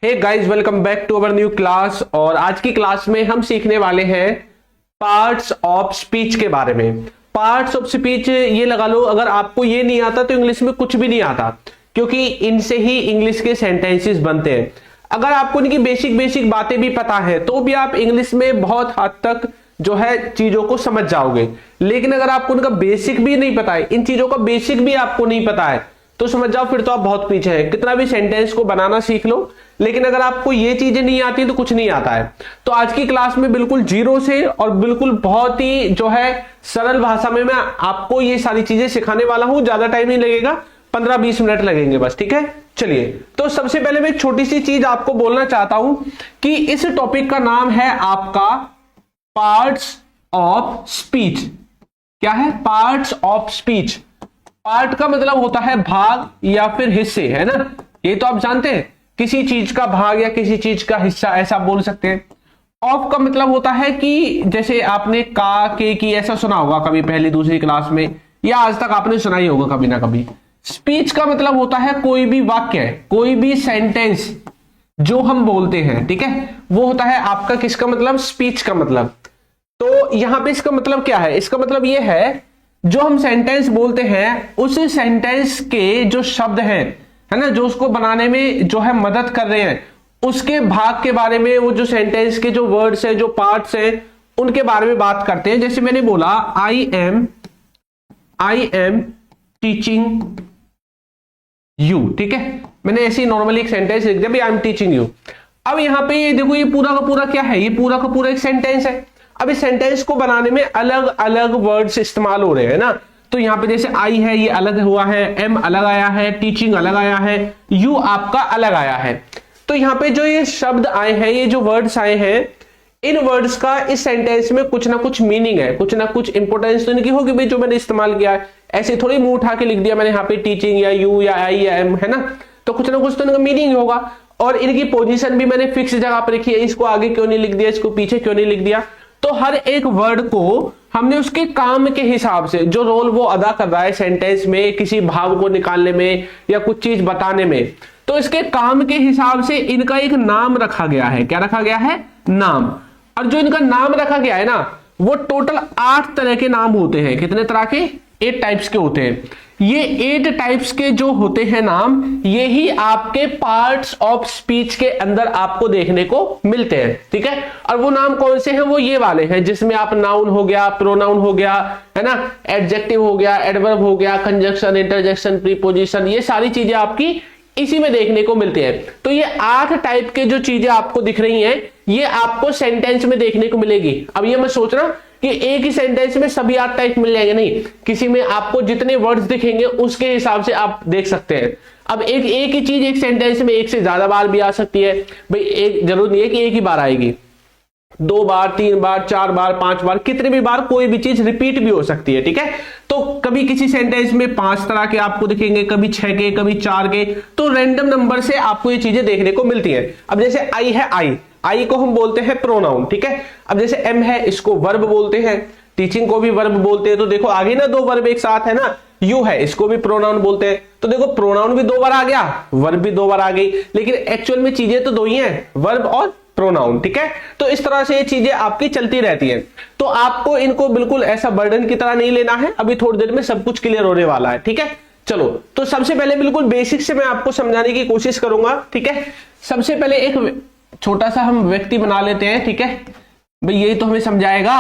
Hey guys, welcome back to our new class. और आज की क्लास में हम सीखने वाले हैं पार्ट्स ऑफ स्पीच के बारे में। पार्ट्स ऑफ स्पीच ये लगा लो, अगर आपको ये नहीं आता तो इंग्लिश में कुछ भी नहीं आता, क्योंकि इनसे ही इंग्लिश के सेंटेंसेस बनते हैं। अगर आपको इनकी बेसिक बेसिक बातें भी पता है तो भी आप इंग्लिश में बहुत हद तक जो है चीजों को समझ जाओगे। लेकिन अगर आपको इनका बेसिक भी नहीं पता है, इन चीजों का बेसिक भी आपको नहीं पता है, तो समझ जाओ फिर तो आप बहुत पीछे हैं। कितना भी सेंटेंस को बनाना सीख लो, लेकिन अगर आपको ये चीजें नहीं आती तो कुछ नहीं आता है। तो आज की क्लास में बिल्कुल जीरो से और बिल्कुल बहुत ही जो है सरल भाषा में मैं आपको ये सारी चीजें सिखाने वाला हूं। ज्यादा टाइम नहीं लगेगा, 15-20 मिनट लगेंगे बस, ठीक है। चलिए, तो सबसे पहले मैं एक छोटी सी चीज आपको बोलना चाहता हूं कि इस टॉपिक का नाम है आपका पार्ट्स ऑफ स्पीच। क्या है? Parts of speech. पार्ट का मतलब होता है भाग या फिर हिस्से, है ना। ये तो आप जानते हैं, किसी चीज का भाग या किसी चीज का हिस्सा, ऐसा बोल सकते हैं। ऑफ का मतलब होता है कि जैसे आपने का, के, की ऐसा सुना होगा कभी पहली दूसरी क्लास में, या आज तक आपने सुना ही होगा कभी ना कभी। स्पीच का मतलब होता है कोई भी वाक्य, कोई भी सेंटेंस जो हम बोलते हैं, ठीक है, वो होता है आपका किसका मतलब? स्पीच का मतलब। तो यहां पे इसका मतलब क्या है? इसका मतलब ये है, जो हम सेंटेंस बोलते हैं उस सेंटेंस के जो शब्द हैं, है ना, जो उसको बनाने में जो है मदद कर रहे हैं, उसके भाग के बारे में, वो जो सेंटेंस के जो वर्ड्स हैं, जो पार्ट्स हैं, उनके बारे में बात करते हैं। जैसे मैंने बोला आई एम टीचिंग यू, ठीक है, मैंने ऐसे नॉर्मली एक सेंटेंस लिख दिया भाई, आई एम टीचिंग यू। अब यहां पे ये देखो, ये पूरा का पूरा क्या है? ये पूरा का पूरा एक सेंटेंस है। अब इस सेंटेंस को बनाने में अलग अलग वर्ड्स इस्तेमाल हो रहे हैं ना। तो यहां पे जैसे आई है, ये अलग हुआ है, एम अलग आया है, टीचिंग अलग आया है, यू आपका अलग आया है। तो यहां पे जो ये शब्द आए हैं, ये जो वर्ड्स आए हैं, इन वर्ड्स का इस सेंटेंस में कुछ ना कुछ मीनिंग है, कुछ ना कुछ इंपोर्टेंस तो इनकी होगी भाई, जो मैंने इस्तेमाल किया है। ऐसे थोड़ी मुंह उठा के लिख दिया मैंने यहाँ पे टीचिंग या यू या आई या एम, है ना। तो कुछ ना कुछ तो इनका मीनिंग होगा। और इनकी पोजीशन भी मैंने फिक्स जगह पर रखी है, इसको आगे क्यों नहीं लिख दिया, इसको पीछे क्यों नहीं लिख दिया। तो हर एक वर्ड को हमने उसके काम के हिसाब से, जो रोल वो अदा कर रहा है सेंटेंस में, किसी भाव को निकालने में या कुछ चीज बताने में, तो इसके काम के हिसाब से इनका एक नाम रखा गया है। क्या रखा गया है? नाम। और जो इनका नाम रखा गया है ना, वो टोटल 8 तरह के नाम होते हैं। कितने तरह के? 8 टाइप्स के होते हैं। ये 8 टाइप्स के जो होते हैं नाम, ये ही आपके पार्ट्स ऑफ स्पीच के अंदर आपको देखने को मिलते हैं, ठीक है। और वो नाम कौन से हैं? वो ये वाले हैं जिसमें आप नाउन हो गया, प्रोनाउन हो गया, है ना, एडजेक्टिव हो गया, एडवर्ब हो गया, कंजक्शन, इंटरजेक्शन, प्रीपोजिशन, ये सारी चीजें आपकी इसी में देखने को मिलती है। तो ये 8 टाइप के जो चीजें आपको दिख रही हैं, ये आपको सेंटेंस में देखने को मिलेगी। अब ये मत सोचना कि एक ही सेंटेंस में सभी 8 टाइप मिल जाएंगे, नहीं। किसी में आपको जितने वर्ड्स दिखेंगे उसके हिसाब से आप देख सकते हैं। अब एक ही चीज एक सेंटेंस में एक से ज्यादा बार भी आ सकती है भाई, एक जरूर नहीं है कि एक ही बार आएगी, 2 बार, 3 बार, 4 बार, 5 बार, कितने भी बार कोई भी चीज रिपीट भी हो सकती है, ठीक है। तो कभी किसी सेंटेंस में 5 तरह के आपको दिखेंगे, कभी 6 के, कभी 4 के। तो रैंडम नंबर से आपको ये चीजें देखने को मिलती है। अब जैसे आई है, आई को हम बोलते हैं प्रोनाउन, ठीक है। अब जैसे एम है, इसको वर्ब बोलते हैं, टीचिंग को भी वर्ब बोलते हैं। तो देखो आगे ना 2 वर्ब एक साथ है ना। यू है, इसको भी प्रोनाउन बोलते हैं। तो देखो प्रोनाउन भी 2 बार आ गया, वर्ब भी 2 बार आ गई, लेकिन एक्चुअल में चीजें तो 2 ही हैं, वर्ब और प्रोनाउन, ठीक है। तो इस तरह से ये चीजें आपकी चलती रहती हैं। तो आपको इनको बिल्कुल ऐसा बर्डन की तरह नहीं लेना है। अभी थोड़ी देर में सब कुछ क्लियर होने वाला है, ठीक है। चलो, तो सबसे पहले बिल्कुल बेसिक से मैं आपको समझाने की कोशिश करूंगा, ठीक है। सबसे पहले एक छोटा सा हम व्यक्ति बना लेते हैं, ठीक है भाई। यही तो हमें समझाएगा,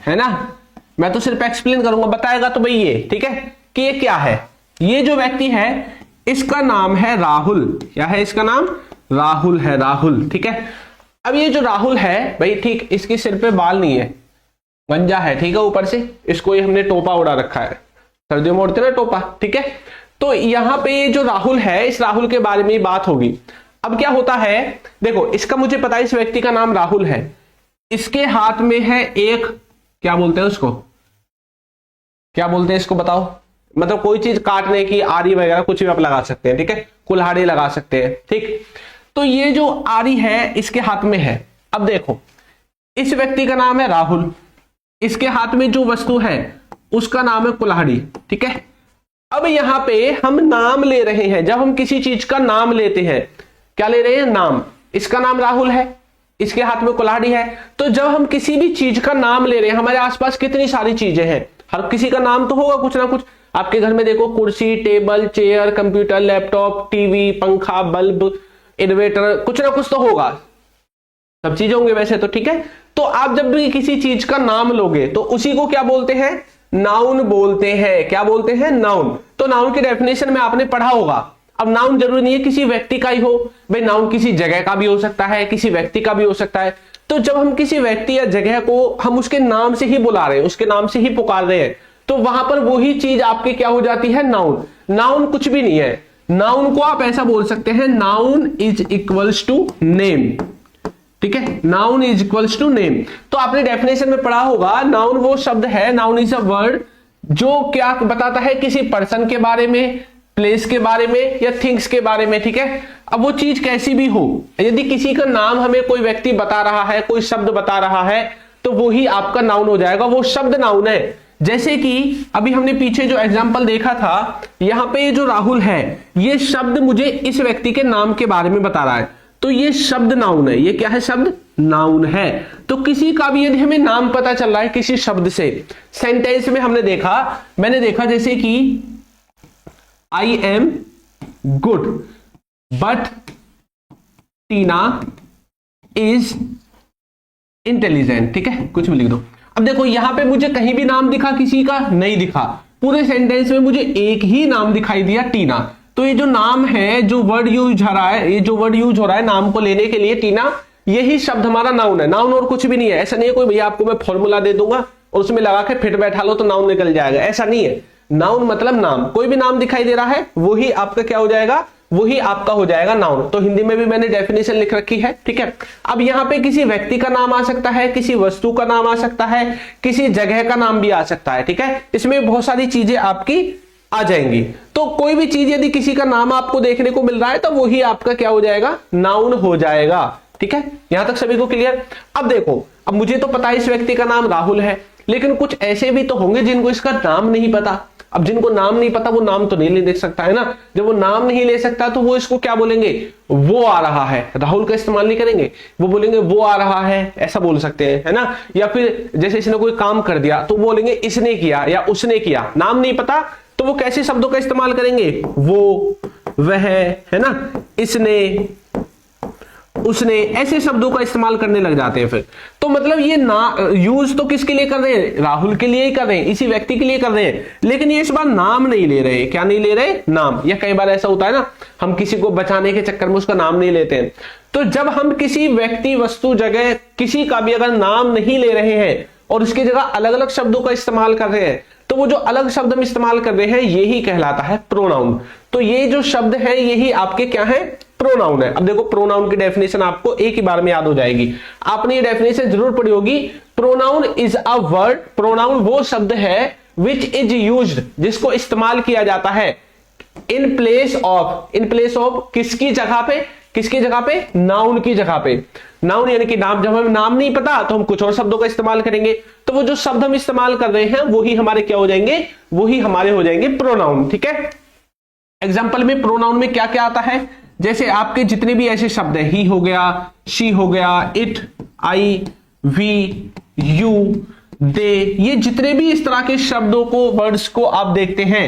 है ना। मैं तो सिर्फ एक्सप्लेन करूंगा, बताएगा तो भाई ये, ठीक है, कि ये क्या है। ये जो व्यक्ति है, इसका नाम है राहुल। क्या है इसका नाम? राहुल है, राहुल, ठीक है। अब ये जो राहुल है भाई, ठीक, इसके सिर पे बाल नहीं है, गंजा है, ठीक है। ऊपर से इसको ये हमने टोपा उड़ा रखा है, सर्दियों में उड़ते ना टोपा, ठीक है। तो यहां पे ये जो राहुल है, इस राहुल के बारे में बात होगी। अब क्या होता है, देखो, इसका मुझे पता है, इस व्यक्ति का नाम राहुल है। इसके हाथ में है एक, क्या बोलते हैं उसको, क्या बोलते हैं इसको बताओ? मतलब कोई चीज काटने की आरी वगैरह कुछ भी आप लगा सकते हैं, ठीक है, कुल्हाड़ी लगा सकते हैं, ठीक। तो ये जो आरी है इसके हाथ में है। अब देखो, इस व्यक्ति का नाम है राहुल, इसके हाथ में जो वस्तु है उसका नाम है कुल्हाड़ी, ठीक है। अब यहां पे हम नाम ले रहे हैं। जब हम किसी चीज का नाम लेते हैं, क्या ले रहे हैं? नाम। इसका नाम राहुल है, इसके हाथ में कुल्हाड़ी है। तो जब हम किसी भी चीज का नाम ले रहे हैं, हमारे आसपास कितनी सारी चीजें हैं, हर किसी का नाम तो होगा कुछ ना कुछ। आपके घर में देखो कुर्सी, table, chair, computer, laptop, TV, पंखा, बल्ब, इन्वर्टर, कुछ ना कुछ तो होगा, सब चीजें होंगे वैसे तो, ठीक है। तो आप जब भी किसी चीज का नाम लोगे तो उसी को क्या बोलते हैं, नाउन बोलते हैं। क्या बोलते हैं, नाउन। तो नाउन की डेफिनेशन में आपने पढ़ा होगा। अब नाउन जरूरी नहीं है किसी व्यक्ति का ही हो, भाई नाउन किसी जगह का भी हो सकता है, किसी व्यक्ति का भी हो सकता है। तो जब हम किसी व्यक्ति या जगह को हम उसके नाम से ही बुला रहे हैं, उसके नाम से ही पुकार रहे हैं, तो वहां पर वही चीज आपके क्या हो जाती है, नाउन। नाउन कुछ भी नहीं है, नाउन को आप ऐसा बोल सकते हैं, noun is equals to name, ठीक है। Noun is equals to name. तो आपने डेफिनेशन में पढ़ा होगा, नाउन वो शब्द है, नाउन इज अ वर्ड जो क्या बताता है, किसी पर्सन के बारे में, प्लेस के बारे में या थिंग्स के बारे में, ठीक है। अब वो चीज कैसी भी हो, यदि किसी का नाम हमें कोई व्यक्ति बता रहा है, कोई शब्द बता रहा है, तो वो ही आपका नाउन हो जाएगा, वो शब्द नाउन है। जैसे कि अभी हमने पीछे जो एग्जांपल देखा था, यहां पे ये जो राहुल है, ये शब्द मुझे इस व्यक्ति के नाम के बारे में बता रहा है, तो ये शब्द नाउन है। ये क्या है, शब्द नाउन है। तो किसी का भी यदि हमें नाम पता चल रहा है किसी शब्द से, सेंटेंस में मैंने देखा जैसे कि I am good but Tina is intelligent, ठीक है, कुछ भी लिख दो। अब देखो यहां पे मुझे कहीं भी नाम दिखा, किसी का नहीं दिखा, पूरे सेंटेंस में मुझे एक ही नाम दिखाई दिया, टीना। तो ये जो नाम है, जो वर्ड यूज हो रहा है, ये जो वर्ड यूज हो रहा है नाम को लेने के लिए, टीना, यही शब्द हमारा नाउन है। नाउन और कुछ भी नहीं है। ऐसा नहीं है कोई भैया आपको मैं फॉर्मूला दे दूंगा और उसमें लगा के फिट बैठा लो तो नाउन निकल जाएगा, ऐसा नहीं है। नाउन मतलब नाम, कोई भी नाम दिखाई दे रहा है वही आपका क्या हो जाएगा, वही आपका हो जाएगा नाउन। तो हिंदी में भी मैंने डेफिनेशन लिख रखी है, ठीक है। अब यहां पे किसी व्यक्ति का नाम आ सकता है, किसी वस्तु का नाम आ सकता है, किसी जगह का नाम भी आ सकता है, ठीक है। इसमें बहुत सारी चीजें आपकी आ जाएंगी। तो कोई भी चीज यदि किसी का नाम आपको देखने को मिल रहा है तो वही आपका क्या हो जाएगा, नाउन हो जाएगा, ठीक है। यहां तक सभी को क्लियर। अब देखो, अब मुझे तो पता है इस व्यक्ति का नाम राहुल है, लेकिन कुछ ऐसे भी तो होंगे जिनको इसका नाम नहीं पता। अब जिनको नाम नहीं पता वो नाम तो नहीं ले सकता है ना। जब वो नाम नहीं ले सकता तो वो इसको क्या बोलेंगे, वो आ रहा है। राहुल का इस्तेमाल नहीं करेंगे, वो बोलेंगे वो आ रहा है, ऐसा बोल सकते हैं, है ना। या फिर जैसे इसने कोई काम कर दिया तो बोलेंगे इसने किया या उसने किया। नाम नहीं पता तो वो कैसे शब्दों का इस्तेमाल करेंगे, वो, वह, है ना, इसने, उसने, ऐसे शब्दों का इस्तेमाल करने लग जाते हैं फिर। तो मतलब ये ना यूज तो किसके लिए कर रहे हैं, राहुल के लिए ही कर रहे हैं, इसी व्यक्ति के लिए कर रहे हैं, लेकिन ये इस बार नाम नहीं ले रहे। क्या नहीं ले रहे, नाम। या कई बार ऐसा होता है ना, हम किसी को बचाने के चक्कर में उसका नाम नहीं लेते हैं। तो जब हम किसी व्यक्ति, वस्तु, जगह, किसी का भी अगर नाम नहीं ले रहे हैं और उसकी जगह अलग अलग शब्दों का इस्तेमाल कर रहे हैं, तो वो जो अलग शब्द हम इस्तेमाल कर रहे हैं यही कहलाता है प्रोनाउन। तो ये जो शब्द है यही आपके क्या है, प्रोनाउन है। अब देखो प्रोनाउन की डेफिनेशन आपको एक ही बार में याद हो जाएगी, आपने ये डेफिनेशन जरूर पढ़ी होगी। Pronoun is a word, pronoun वो शब्द है विच इज यूज्ड, जिसको इस्तेमाल किया जाता है इन प्लेस ऑफ किसकी जगह पे, किसकी जगह पे, नाउन की जगह पे। नाउन यानी कि नाम। जब हमें नाम नहीं पता तो हम कुछ और शब्दों का इस्तेमाल करेंगे, तो वो जो शब्द हम इस्तेमाल कर रहे हैं वही हमारे क्या हो जाएंगे, वही हमारे हो जाएंगे प्रोनाउन, ठीक है। एग्जाम्पल में प्रोनाउन में क्या क्या आता है, जैसे आपके जितने भी ऐसे शब्द है, ही हो गया, शी हो गया, इट, आई, वी, यू, दे, ये जितने भी इस तरह के शब्दों को, वर्ड्स को आप देखते हैं,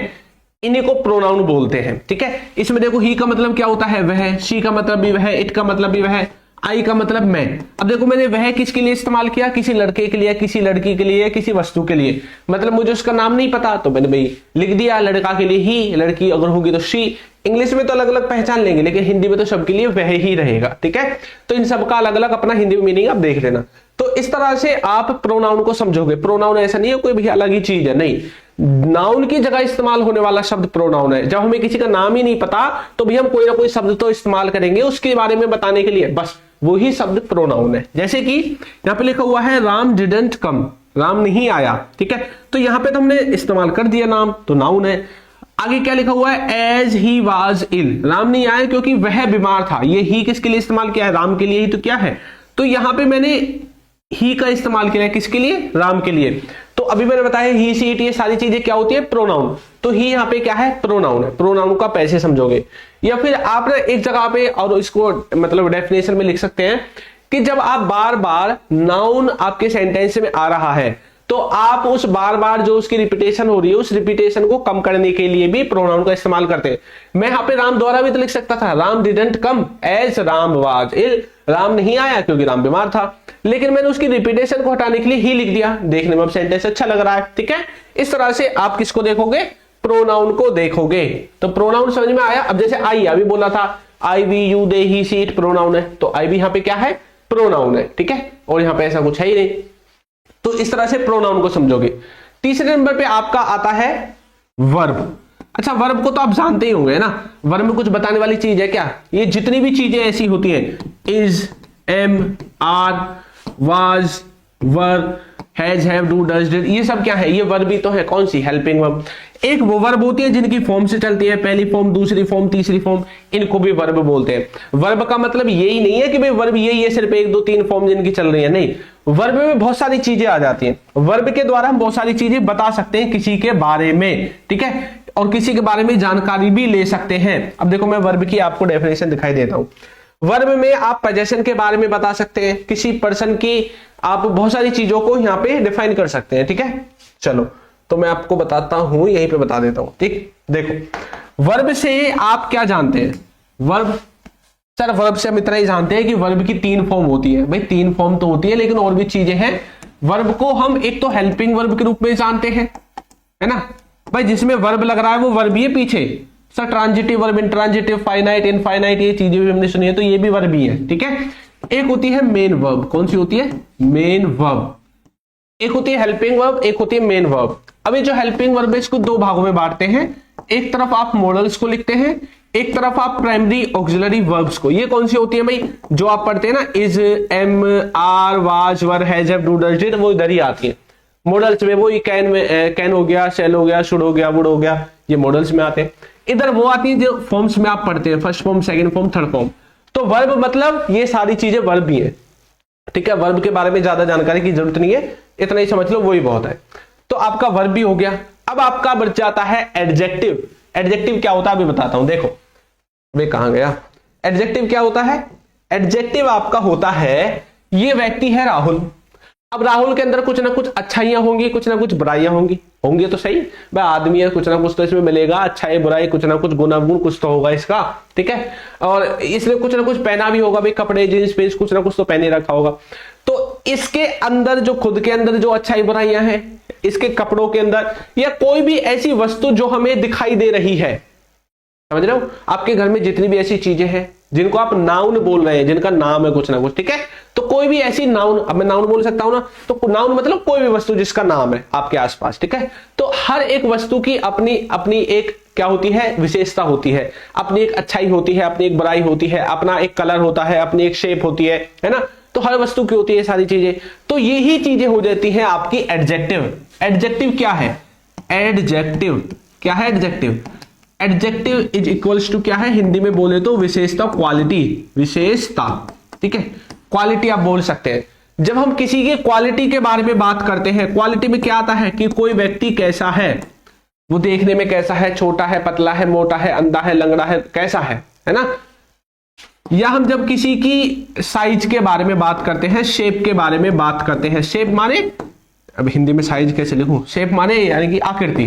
इन्हीं को प्रोनाउन बोलते हैं, ठीक है। इसमें देखो ही का मतलब क्या होता है, वह, शी का मतलब भी वह, इट का मतलब भी वह, आई का मतलब मैं। अब देखो मैंने वह किसके लिए इस्तेमाल किया, किसी लड़के के लिए, किसी लड़की के लिए, किसी वस्तु के लिए। मतलब मुझे उसका नाम नहीं पता तो मैंने भाई लिख दिया, लड़का के लिए ही, लड़की अगर होगी तो शी। इंग्लिश में तो अलग अलग पहचान लेंगे, लेकिन हिंदी में तो सबके लिए वह ही रहेगा, ठीक है। तो इन सबका अलग अलग अपना हिंदी में मीनिंग आप देख लेना। तो इस तरह से आप प्रोनाउन को समझोगे। प्रोनाउन ऐसा नहीं है कोई भी अलग ही चीज है, नहीं, नाउन की जगह इस्तेमाल होने वाला शब्द प्रोनाउन है। जब हमें किसी का नाम ही नहीं पता तो भी हम कोई ना कोई शब्द तो इस्तेमाल करेंगे उसके बारे में बताने के लिए, बस वही शब्द प्रोनाउन है। जैसे कि यहां पे लिखा हुआ है राम डिडंट कम, राम नहीं आया, ठीक है। तो यहां पे तो हमने इस्तेमाल कर दिया नाम, तो नाउन है। आगे क्या लिखा हुआ है, as he was ill, Ram नहीं आया क्योंकि वह बीमार था। ये ही किसके लिए इस्तेमाल किया है, राम के लिए ही तो क्या है। तो यहां पे मैंने ही का इस्तेमाल किया है, किसके लिए, राम के लिए। तो अभी मैंने बताया ही सी इट ये सारी चीजें क्या होती है, प्रोनाउन। तो ही यहाँ पे क्या है, प्रोनाउन है। प्रोनाउन का पैसे समझोगे, या फिर आप ना एक जगह पे और इसको मतलब डेफिनेशन में लिख सकते हैं कि जब आप बार बार नाउन आपके सेंटेंस में आ रहा है तो आप उस बार बार जो उसकी रिपीटेशन हो रही है उस रिपीटेशन को कम करने के लिए भी प्रोनाउन का इस्तेमाल करते हैं। मैं यहाँ पे राम द्वारा भी तो लिख सकता था, Ram didn't come as Ram was ill, Ram नहीं आया क्योंकि राम बीमार था, लेकिन मैंने उसकी रिपीटेशन को हटाने के लिए ही लिख दिया। देखने में अब सेंटेंस अच्छा लग रहा है, ठीक है। इस तरह से आप किसको देखोगे, प्रोनाउन को देखोगे। तो प्रोनाउन समझ में आया। अब जैसे आई अभी बोला था, I we you they he she it pronoun है, तो आई भी यहाँ पे क्या है, प्रोनाउन है, ठीक है। और यहाँ पे ऐसा कुछ है ही नहीं, तो इस तरह से प्रोनाउन को समझोगे। तीसरे नंबर पे आपका आता है वर्ब। अच्छा, वर्ब को तो आप जानते ही होंगे ना, वर्ब में कुछ बताने वाली चीज है क्या? ये जितनी भी चीजें ऐसी होती हैं, is, am, are, was, were, has, have, do, does, did, ये सब क्या है, ये वर्ब ही तो है। कौन सी, हेल्पिंग वर्ब। एक वो वर्ब होती है जिनकी फॉर्म से चलती है, पहली फॉर्म, दूसरी फॉर्म, तीसरी फॉर्म, इनको भी वर्ब बोलते हैं। वर्ब का मतलब यही नहीं है कि भाई वर्ब यही है सिर्फ 1 2 3 फॉर्म जिनकी चल रही है, नहीं, वर्ब में बहुत सारी चीजें आ जाती हैं। वर्ब के द्वारा हम बहुत सारी चीजें बता सकते हैं किसी के बारे में, ठीक है, और किसी के बारे में जानकारी भी ले सकते हैं। अब देखो मैं वर्ब की आपको डेफिनेशन दिखाई देता हूं। वर्ब में आप पोजीशन के बारे में बता सकते हैं, किसी पर्सन की, आप बहुत सारी चीजों को यहाँ पे डिफाइन कर सकते हैं, ठीक है। चलो तो मैं आपको बताता हूं, यहीं पे बता देता हूं, ठीक। देखो वर्ब से आप क्या जानते हैं, वर्ब, सर वर्ब से हम इतना ही जानते हैं कि वर्ब की 3 फॉर्म होती है। भाई 3 फॉर्म तो होती है, लेकिन और भी चीजें हैं। वर्ब को हम एक तो हेल्पिंग वर्ब के रूप में जानते हैं, है ना भाई, जिसमें वर्ब लग रहा है वो वर्ब ही है पीछे। Sir transitive verb, intransitive, finite, infinite, ये चीजें भी हमने सुनी है, तो ये भी वर्ब ही है, ठीक है। एक होती है मेन वर्ब। कौन सी होती है, मेन वर्ब। एक होती है हेल्पिंग वर्ब, एक होती है मेन वर्ब। अभी जो हेल्पिंग वर्ब है इसको 2 भागों में बांटते हैं। एक तरफ आप मॉडल्स को लिखते हैं, एक तरफ आप प्राइमरी ऑक्सिलरी वर्ब्स को। ये कौन सी होती है भाई, जो आप पढ़ते हैं ना, is, am, are, was, were, has, have, do, does, did, वो इधर ही आती है। मॉडल्स में वो कैन में, कैन हो गया, शेल हो गया, शुड हो गया, वुड हो गया, ये मॉडल्स में आते हैं। इधर वो आती है जो फॉर्म्स में आप पढ़ते हैं, first form, second form, third form. तो वर्ब मतलब ये सारी चीजें वर्ब भी है, ठीक है। वर्ब के बारे में ज्यादा जानकारी की जरूरत नहीं है, इतना ही समझ लो वही बहुत है। तो आपका वर्ब भी हो गया। अब आपका बच जाता है एडजेक्टिव। एडजेक्टिव क्या होता है अभी बताता हूं, देखो वे कहां गया। एडजेक्टिव क्या होता है, एडजेक्टिव आपका होता है, ये व्यक्ति है राहुल। अब राहुल के अंदर कुछ ना कुछ अच्छाइयां होंगी, कुछ ना कुछ बुराइयां होंगी, होंगे तो सही, भाई आदमी है, कुछ ना कुछ तो इसमें मिलेगा, अच्छाई बुराई, कुछ ना कुछ गुनागुण कुछ तो होगा इसका, ठीक है। और इसने कुछ ना कुछ पहना भी होगा, भाई कपड़े, जींस, पेंट, कुछ ना कुछ तो पहने रखा होगा। तो इसके अंदर जो खुद के अंदर जो अच्छाई बुराइयां हैं, इसके कपड़ों के अंदर, या कोई भी ऐसी वस्तु जो हमें दिखाई दे रही है, समझ रहे हो, आपके घर में जितनी भी ऐसी चीजें हैं जिनको आप नाउन बोल रहे हैं, जिनका नाम है कुछ ना कुछ, ठीक है। तो कोई भी ऐसी नाउन, अब मैं नाउन बोल सकता हूं ना, तो नाउन मतलब कोई भी वस्तु जिसका नाम है आपके आसपास, ठीक है। तो हर एक वस्तु की अपनी अपनी एक क्या होती है, विशेषता होती है, अपनी एक अच्छाई होती है, अपनी एक बुराई होती है, अपना एक कलर होता है, अपनी एक शेप होती है ना। तो हर वस्तु की होती है सारी चीजें। तो यही चीजें हो जाती है आपकी एडजेक्टिव। एडजेक्टिव क्या है, एडजेक्टिव क्या है, adjective, adjective is equals to क्या है, हिंदी में बोले तो विशेषता, क्वालिटी, विशेषता, ठीक है। क्वालिटी आप बोल सकते हैं। जब हम किसी की क्वालिटी के बारे में बात करते हैं, क्वालिटी में क्या आता है कि कोई व्यक्ति कैसा है, वो देखने में कैसा है, छोटा है, पतला है, मोटा है, अंधा है, लंगड़ा है, कैसा है ना। या हम जब किसी की साइज के बारे में बात करते हैं, शेप के बारे में बात करते हैं। शेप माने, अब हिंदी में साइज कैसे लिखूं, शेप माने यानी कि आकृति,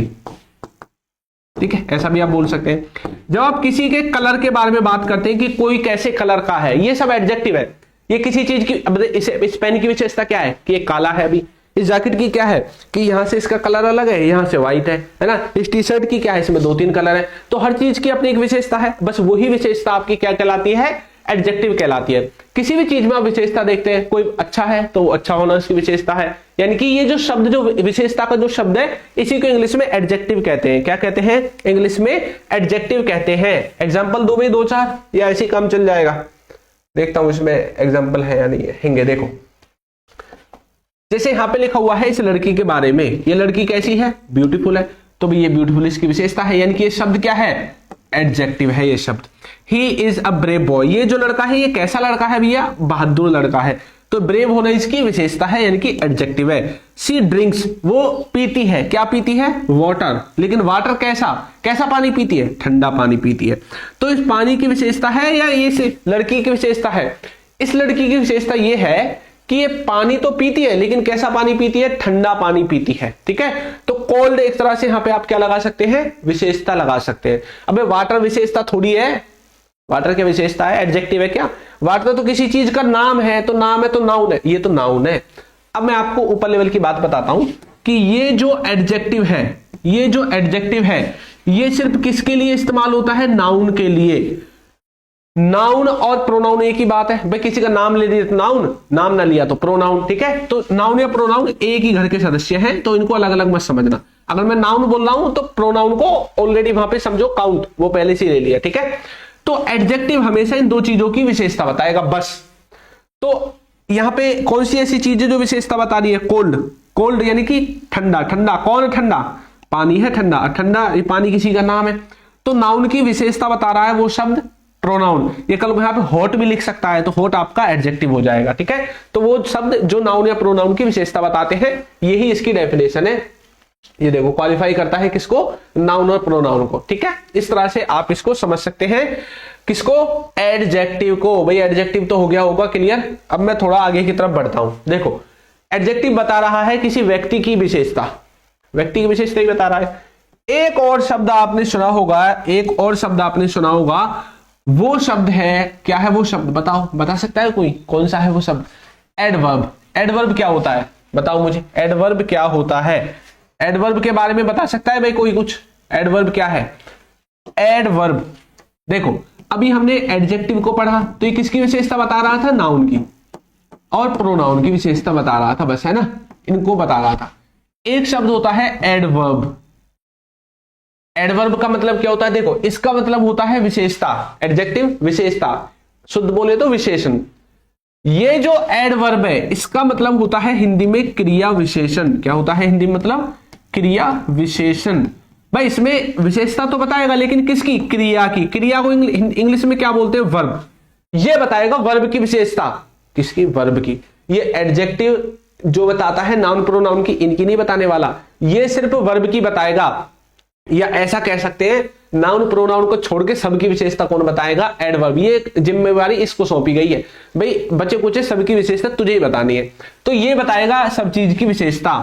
ठीक है, ऐसा भी आप बोल सकते हैं। जब आप किसी के कलर के बारे में बात करते हैं कि कोई कैसे कलर का है, ये सब एडजेक्टिव है। ये किसी चीज की, अब इस पेन की विशेषता क्या है कि ये काला है, अभी इस जैकेट की क्या है कि यहां से इसका कलर अलग है, यहां से व्हाइट है ना। इस टी शर्ट की क्या है, इसमें 2-3 कलर है। तो हर चीज की अपनी एक विशेषता है, बस वही विशेषता आपकी क्या कहलाती है, एडजेक्टिव कहलाती है। किसी भी चीज में आप विशेषता देखते हैं, कोई अच्छा है तो अच्छा होना उसकी विशेषता है। यानी कि ये जो शब्द, जो विशेषता का जो शब्द है, इसी को इंग्लिश में एडजेक्टिव कहते हैं। क्या कहते हैं, इंग्लिश में एडजेक्टिव कहते हैं। एग्जाम्पल दो भाई 2-4, या ऐसे काम चल जाएगा, देखता हूं इसमें एग्जाम्पल है या नहीं है, हिंगे देखो। जैसे यहां पे लिखा हुआ है इस लड़की के बारे में, ये लड़की कैसी है, ब्यूटीफुल है, तो भी ये ब्यूटीफुल इसकी विशेषता है। यानी कि ये शब्द क्या है, एडजेक्टिव है ये शब्द। He is a brave boy, ये जो लड़का है ये कैसा लड़का है भैया, बहादुर लड़का है। तो ब्रेव होना इसकी विशेषता है, यानी कि एडजेक्टिव है। सी ड्रिंक्स, वो पीती है, क्या पीती है? वाटर। लेकिन वाटर कैसा पानी पीती है? ठंडा पानी पीती है। तो इस पानी की विशेषता है या ये लड़की की विशेषता है? इस लड़की की विशेषता ये है कि ये पानी तो पीती है, लेकिन कैसा पानी पीती है? ठंडा पानी पीती है। ठीक है, तो कोल्ड एक तरह से यहां पे आप क्या लगा सकते हैं? विशेषता लगा सकते हैं। अबे वाटर विशेषता थोड़ी है, वाटर क्या विशेषता है? एडजेक्टिव है क्या? वाटर तो किसी चीज का नाम है, तो नाम है तो नाउन है, ये तो नाउन है। अब मैं आपको ऊपर लेवल की बात बताता हूं कि ये जो एडजेक्टिव है, ये सिर्फ किसके लिए इस्तेमाल होता है? नाउन के लिए। नाउन और प्रोनाउन एक ही बात है भाई, किसी का नाम ले दिया तो नाउन, नाम ना लिया तो प्रोनाउन। ठीक है, तो नाउन या प्रोनाउन एक ही घर के सदस्य हैं, तो इनको अलग अलग मत समझना। अगर मैं नाउन बोल रहा हूं तो प्रोनाउन को ऑलरेडी वहां पे समझो काउंट, वो पहले से ले लिया। ठीक है, तो एडजेक्टिव हमेशा इन दो चीजों की विशेषता बताएगा बस। तो यहां पे कौन सी ऐसी चीज है जो विशेषता बता रही है? कोल्ड यानी कि ठंडा। ठंडा कौन ठंडा? पानी है ठंडा। ठंडा ये पानी किसी का नाम है, तो नाउन की विशेषता बता रहा है वो शब्द प्रोनाउन। ये कल को यहाँ पे हॉट भी लिख सकता है, तो हॉट आपका एडजेक्टिव हो जाएगा। ठीक है, तो वो शब्द जो नाउन या प्रोनाउन की विशेषता बताते हैं, यही इसकी डेफिनेशन है। ये देखो क्वालिफाई करता है किसको? नाउन और प्रोनाउन को। ठीक है, इस तरह से आप इसको समझ सकते हैं। किसको? एडजेक्टिव को। भाई एडजेक्टिव तो हो गया होगा क्लियर। अब मैं थोड़ा आगे की तरफ बढ़ता हूं। देखो एडजेक्टिव बता रहा है किसी व्यक्ति की विशेषता, व्यक्ति की विशेषता ही बता रहा है। एक और शब्द आपने सुना होगा, वो शब्द है, क्या है वो शब्द? बताओ, बता सकता है कोई? कौन सा है वो शब्द? एडवर्ब। एडवर्ब क्या होता है? बताओ मुझे, एडवर्ब क्या होता है? एडवर्ब के बारे में बता सकता है भाई कोई कुछ? एडवर्ब क्या है? एडवर्ब देखो, अभी हमने एडजेक्टिव को पढ़ा, तो ये किसकी विशेषता बता रहा था? नाउन की, और प्रोनाउन की विशेषता बता रहा था, बस है ना, इनको बता रहा था। एक शब्द होता है एडवर्ब। एडवर्ब का मतलब क्या होता है? देखो इसका मतलब होता है विशेषता। एडजेक्टिव विशेषता, शुद्ध बोले तो विशेषण। ये जो एडवर्ब है इसका मतलब होता है हिंदी में क्रिया विशेषण। क्या होता है हिंदी में? मतलब क्रिया विशेषण। भाई इसमें विशेषता तो बताएगा, लेकिन किसकी? क्रिया की। क्रिया को इंग्लिश में क्या बोलते हैं? वर्ब। ये बताएगा वर्ब की विशेषता। किसकी? वर्ब की। ये एडजेक्टिव जो बताता है नाउन प्रोनाउन की, इनकी नहीं बताने वाला, ये सिर्फ वर्ब की बताएगा। या ऐसा कह सकते हैं नाउन प्रोनाउन को छोड़ के सबकी विशेषता कौन बताएगा? एडवर्ब। ये जिम्मेवारी इसको सौंपी गई है, भाई बच्चे कुछ सबकी विशेषता तुझे ही बतानी है, तो ये बताएगा सब चीज की विशेषता।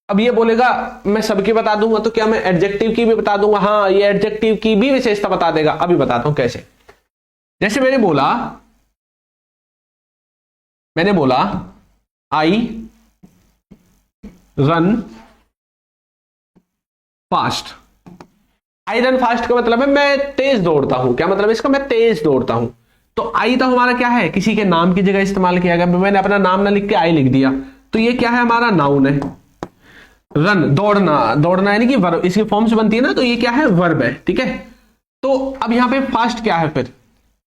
अब ये बोलेगा मैं सबकी बता दूंगा, तो क्या मैं एडजेक्टिव की भी बता दूंगा? हाँ, ये एडजेक्टिव की भी विशेषता बता देगा। अभी बताता हूं कैसे। जैसे मैंने बोला I run fast. I run fast का मतलब है मैं तेज दौड़ता हूं। क्या मतलब है इसका? मैं तेज दौड़ता हूं। तो आई तो हमारा क्या है? किसी के नाम की जगह इस्तेमाल किया गया। मैंने अपना नाम ना लिख के आई लिख दिया, तो ये क्या है? हमारा नाउन है। रन दौड़ना यानी कि वर्ब, इसकी फॉर्म्स बनती है ना, तो ये क्या है? वर्ब है। ठीक है, तो अब यहां पे फास्ट क्या है फिर?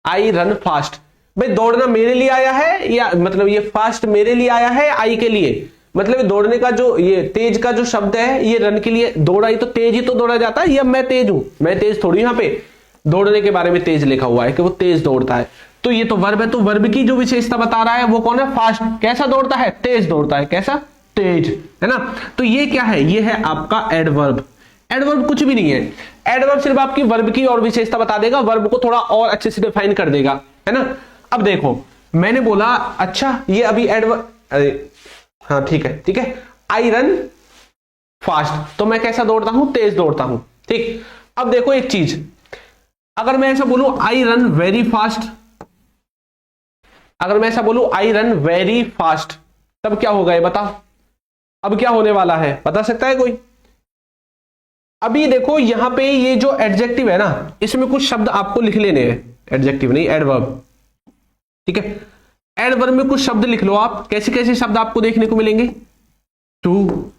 I run fast. भाई दौड़ना मेरे लिए आया है, या मतलब ये फास्ट मेरे लिए आया है आई के लिए? मतलब दौड़ने का जो ये तेज का जो शब्द है, ये रन के लिए। दौड़ा ही तो तेज ही तो दौड़ा जाता है, या मैं तेज हूं? मैं तेज थोड़ी। यहां पे दौड़ने के बारे में तेज लिखा हुआ है कि वो तेज दौड़ता है, तो ये तो वर्ब है। तो वर्ब की जो विशेषता बता रहा है वो कौन है? फास्ट। कैसा दौड़ता है? तेज दौड़ता है। कैसा? तेज, है ना। तो ये क्या है? ये है आपका एडवर्ब। एडवर्ब कुछ भी नहीं है। एडवर्ब सिर्फ आपकी वर्ब की और विशेषता बता देगा, वर्ब को थोड़ा और अच्छे से डिफाइन कर देगा, है ना। अब देखो मैंने बोला अच्छा ये अभी एडवर्ब, हाँ ठीक है, आई रन फास्ट, तो मैं कैसा दौड़ता हूं? तेज दौड़ता हूं। ठीक, अब देखो एक चीज, अगर मैं ऐसा बोलूं आई रन वेरी फास्ट, अगर मैं ऐसा बोलूं आई रन वेरी फास्ट, तब क्या होगा ये बताओ? अब क्या होने वाला है, बता सकता है कोई? अभी देखो यहां पे ये जो एडजेक्टिव है ना, इसमें कुछ शब्द आपको लिख लेने हैं। एडजेक्टिव नहीं, एडवर्ब। ठीक है, एडवर्ब में कुछ शब्द लिख लो आप। कैसे कैसे शब्द आपको देखने को मिलेंगे? Too,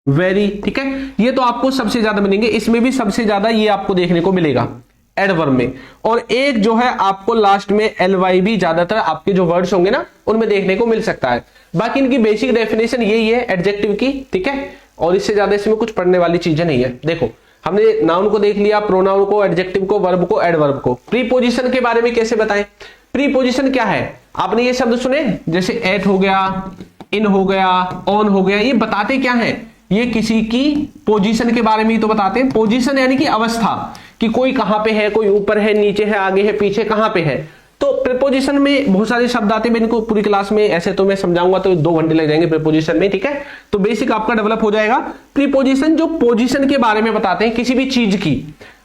very. ठीक है, ये तो आपको सबसे ज्यादा मिलेंगे। इसमें भी सबसे ज्यादा ये आपको देखने को मिलेगा एडवर्ब में। और एक जो है आपको लास्ट में एलवाई भी ज्यादातर आपके जो वर्ड्स होंगे ना उनमें देखने को मिल सकता है। बाकी इनकी बेसिक डेफिनेशन यही है एडजेक्टिव की। ठीक है, और इससे ज्यादा इसमें कुछ पढ़ने वाली चीजें नहीं है। देखो हमने नाउन को देख लिया, प्रोनाउन को, एडजेक्टिव को, वर्ब को, एडवर्ब को। प्रीपोजिशन के बारे में कैसे बताएं? प्रीपोजिशन क्या है? आपने ये शब्द सुने जैसे एट हो गया, इन हो गया, ऑन हो गया, ये बताते क्या है? ये किसी की पोजीशन के बारे में ही तो बताते हैं। पोजीशन यानी कि अवस्था, कि कोई कहां पे है, कोई ऊपर है, नीचे है, आगे है, पीछे कहां पे है। तो प्रीपोजिशन में बहुत सारे शब्द आते हैं, मैं इनको पूरी क्लास में ऐसे तो मैं समझाऊंगा तो 2 घंटे लग जाएंगे प्रीपोजिशन में, ठीक है। तो बेसिक आपका डेवलप हो जाएगा। प्रीपोजिशन जो पोजीशन के बारे में बताते हैं किसी भी चीज की।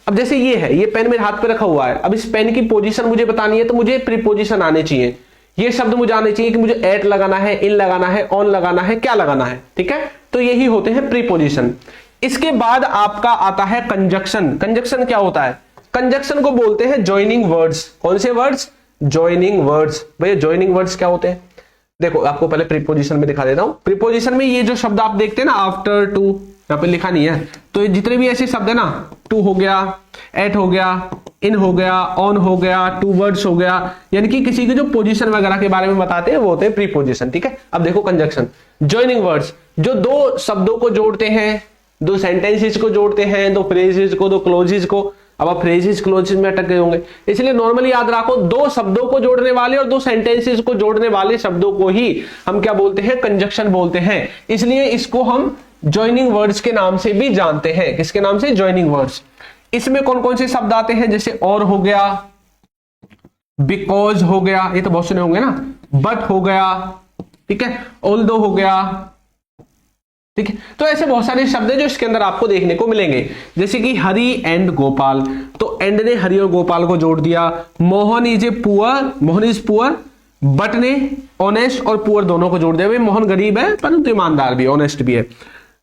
अब जैसे ये है, ये पेन मेरे हाथ पे रखा हुआ है, अब इस पेन की पोजीशन मुझे बतानी है तो मुझे प्रीपोजिशन आने चाहिए, ये शब्द मुझे आने चाहिए कि मुझे एट लगाना है, इन लगाना है, ऑन लगाना है, क्या लगाना है, ठीक है। तो यही होते हैं प्रीपोजिशन। इसके बाद आपका आता है कंजक्शन। कंजक्शन क्या होता है? कंजक्शन को बोलते हैं जॉइनिंग वर्ड्स। कौन से वर्ड्स? Joining words. भैया जॉइनिंग वर्ड्स क्या होते हैं? देखो आपको पहले प्रीपोजिशन में दिखा देता हूं। प्रीपोजिशन में ये जो शब्द आप देखते हैं ना, आफ्टर टू, यहां पे लिखा नहीं है, तो ये जितने भी ऐसे शब्द है ना, टू हो गया, एट हो गया, इन हो गया, ऑन हो गया, टू वर्ड्स हो गया, यानी कि किसी की जो पोजीशन वगैरह के बारे में बताते हैं वो होते हैं प्रीपोजिशन, ठीक है। अब देखो कंजक्शन, जॉइनिंग वर्ड्स, जो 2 शब्दों को जोड़ते हैं, 2 सेंटेंसेस को जोड़ते हैं, 2 फ्रेजेस को, 2 क्लोजेस को। अब आप फ्रेजेस क्लोजेस में अटक गए होंगे, इसलिए नॉर्मली याद रखो 2 शब्दों को जोड़ने वाले और 2 सेंटेंसेस को जोड़ने वाले शब्दों को ही हम क्या बोलते हैं? कंजक्शन बोलते हैं। इसलिए इसको हम जॉइनिंग वर्ड्स के नाम से भी जानते हैं। किसके नाम से? Joining words. इसमें कौन कौन से शब्द आते हैं? जैसे और हो गया, बिकॉज हो गया, ये तो बहुत सुने होंगे ना, बट हो गया, ठीक है, ऑल्दो हो गया, ठीक है। तो ऐसे बहुत सारे शब्द हैं जो इसके अंदर आपको देखने को मिलेंगे। जैसे कि हरि एंड गोपाल, तो एंड ने हरि और गोपाल को जोड़ दिया। Mohan is a poor, Mohan is poor, but ने ऑनेस्ट और पुअर दोनों को जोड़ दिया। भाई मोहन गरीब है परंतु ईमानदार भी, ऑनेस्ट भी है।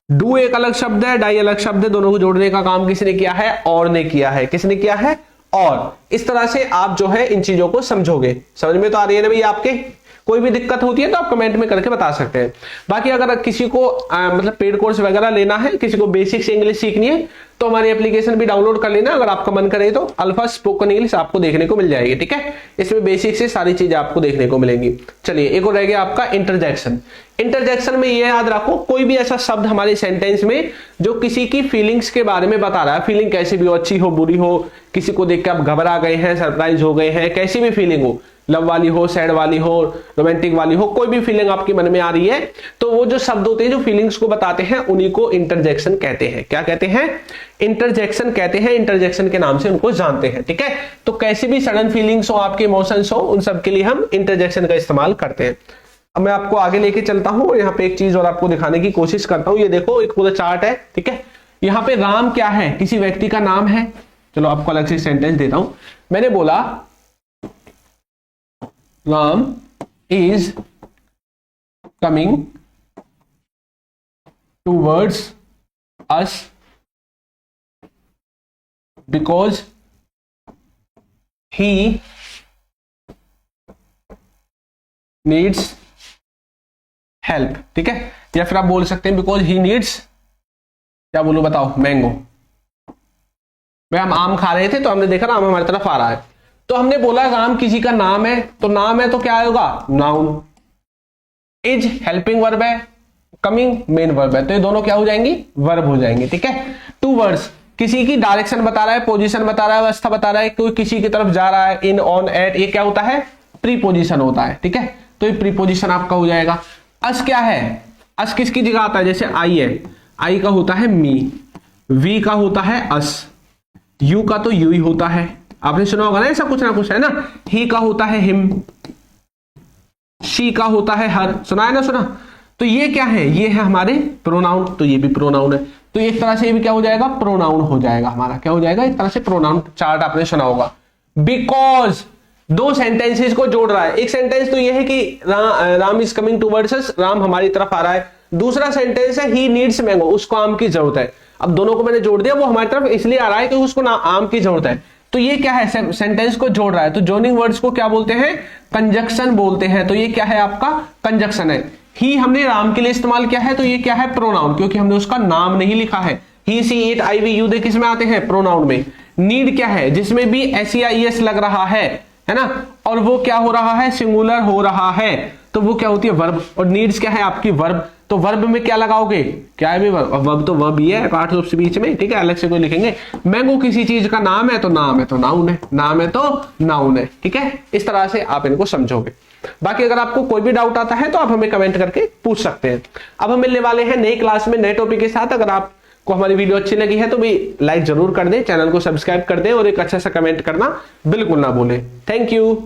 डू एक अलग शब्द है, डाई अलग शब्द है, दोनों को जोड़ने का काम किसने किया है? और ने किया है। किसने किया है? और। इस तरह से आप जो है इन चीजों को समझोगे। समझ में तो आ रही है ना भैया आपके? कोई भी दिक्कत होती है तो आप कमेंट में करके बता सकते हैं। बाकी अगर किसी को मतलब पेड कोर्स वगैरह लेना है, किसी को बेसिक्स इंग्लिश सीखनी है, तो हमारी एप्लीकेशन भी डाउनलोड कर लेना अगर आपका मन करे तो। अल्फा स्पोकन इंग्लिश आपको देखने को मिल जाएगी, ठीक है। इसमें बेसिक से सारी चीजें आपको देखने को मिलेंगी। चलिए एक और रह गया आपका इंटरजेक्शन। इंटरजेक्शन में ये याद रखो, कोई भी ऐसा शब्द हमारे सेंटेंस में जो किसी की फीलिंग्स के बारे में बता रहा है, फीलिंग कैसी भी हो, अच्छी हो, बुरी हो, किसी को देख के आप घबरा गए हैं, सरप्राइज हो गए हैं, कैसी भी फीलिंग हो, लव वाली हो, सैड वाली हो, रोमांटिक वाली हो, कोई भी फीलिंग आपके मन में आ रही है, तो वो जो शब्द होते हैं जो फीलिंग्स को बताते हैं उन्हीं को इंटरजेक्शन कहते हैं। क्या कहते हैं? इंटरजेक्शन कहते हैं। इंटरजेक्शन के नाम से उनको जानते हैं, ठीक है। तो कैसी भी सडन फीलिंग्स हो, आपके इमोशंस हो, उन सब के लिए हम इंटरजेक्शन का इस्तेमाल करते हैं। अब मैं आपको आगे लेके चलता हूं और यहाँ पे एक चीज और आपको दिखाने की कोशिश करता हूं। ये देखो एक पूरा चार्ट है, ठीक है। यहाँ पे राम क्या है? किसी व्यक्ति का नाम है। चलो आपको अलग से सेंटेंस देता हूं। मैंने बोला Ram is coming towards us because he needs help, ठीक है। या फिर आप बोल सकते हैं because he needs, क्या बोलूं बताओ? मैंगो। भाई हम आम खा रहे थे तो हमने देखा राम हमारी तरफ आ रहा है, तो हमने बोला राम किसी का नाम है, तो नाम है तो क्या होगा? नाउन। इज हेल्पिंग वर्ब है, कमिंग मेन वर्ब है, तो ये दोनों क्या हो जाएंगी? वर्ब हो जाएंगे, ठीक है। 2 वर्ड्स, किसी की डायरेक्शन बता रहा है, पोजीशन बता रहा है, अवस्था बता रहा है, कोई किसी की तरफ जा रहा है, इन, ऑन, एट, ये क्या होता है? प्रीपोजिशन होता है, ठीक है। तो ये प्रीपोजिशन आपका हो जाएगा। अस क्या है? अस किसकी जगह आता है? जैसे आई है, आई का होता है मी, वी का होता है अस, यू का तो यू ही होता है। आपने सुना होगा ना ऐसा कुछ ना कुछ, है ना। ही का होता है हिम, शी का होता है हर, सुना है ना? सुना। तो ये क्या है? ये है हमारे प्रोनाउन, तो ये भी प्रोनाउन है। तो एक तरह से ये भी क्या हो जाएगा? प्रोनाउन हो जाएगा हमारा। क्या हो जाएगा? एक तरह से प्रोनाउन। चार्ट आपने सुना होगा। बिकॉज 2 सेंटेंसेस को जोड़ रहा है। एक सेंटेंस तो ये है कि राम इज कमिंग टुवर्ड्स अस, राम हमारी तरफ आ रहा है। दूसरा सेंटेंस है ही नीड्स मैंगो, उसको आम की जरूरत है। अब दोनों को मैंने जोड़ दिया, वो हमारी तरफ इसलिए आ रहा है कि उसको आम की जरूरत है। तो ये क्या है? सेंटेंस को जोड़ रहा है। तो जॉइनिंग वर्ड्स को क्या बोलते हैं? कंजक्शन बोलते हैं। तो ये क्या है? आपका कंजक्शन है। ही हमने राम के लिए इस्तेमाल किया है, तो ये क्या है? प्रोनाउन, क्योंकि हमने उसका नाम नहीं लिखा है। ही, she, it, I, we, you, दे किस में आते हैं? प्रोनाउन में। नीड क्या है? जिसमें भी एस या ईएस लग रहा है ना, और वो क्या हो रहा है? सिंगुलर हो रहा है, तो वो क्या होती है? वर्ब। और नीड्स क्या है? आपकी वर्ब। तो वर्ब में क्या लगाओगे, क्या है वर्ब, तो वर्ब ही है, पार्ट ऑफ स्पीच में, ठीक है, अलग से कोई लिखेंगे। मैंगो किसी चीज का नाम है तो नाम है तो नाउन है, नाम है तो नाउन है, ठीक है। इस तरह से आप इनको समझोगे। बाकी अगर आपको कोई भी डाउट आता है तो आप हमें कमेंट करके पूछ सकते हैं। अब हम मिलने वाले हैं नई क्लास में नए टॉपिक के साथ। अगर आपको हमारी वीडियो अच्छी लगी है तो भी लाइक जरूर कर दें, चैनल को सब्सक्राइब कर दें और एक अच्छा सा कमेंट करना बिल्कुल ना भूलें। Thank you.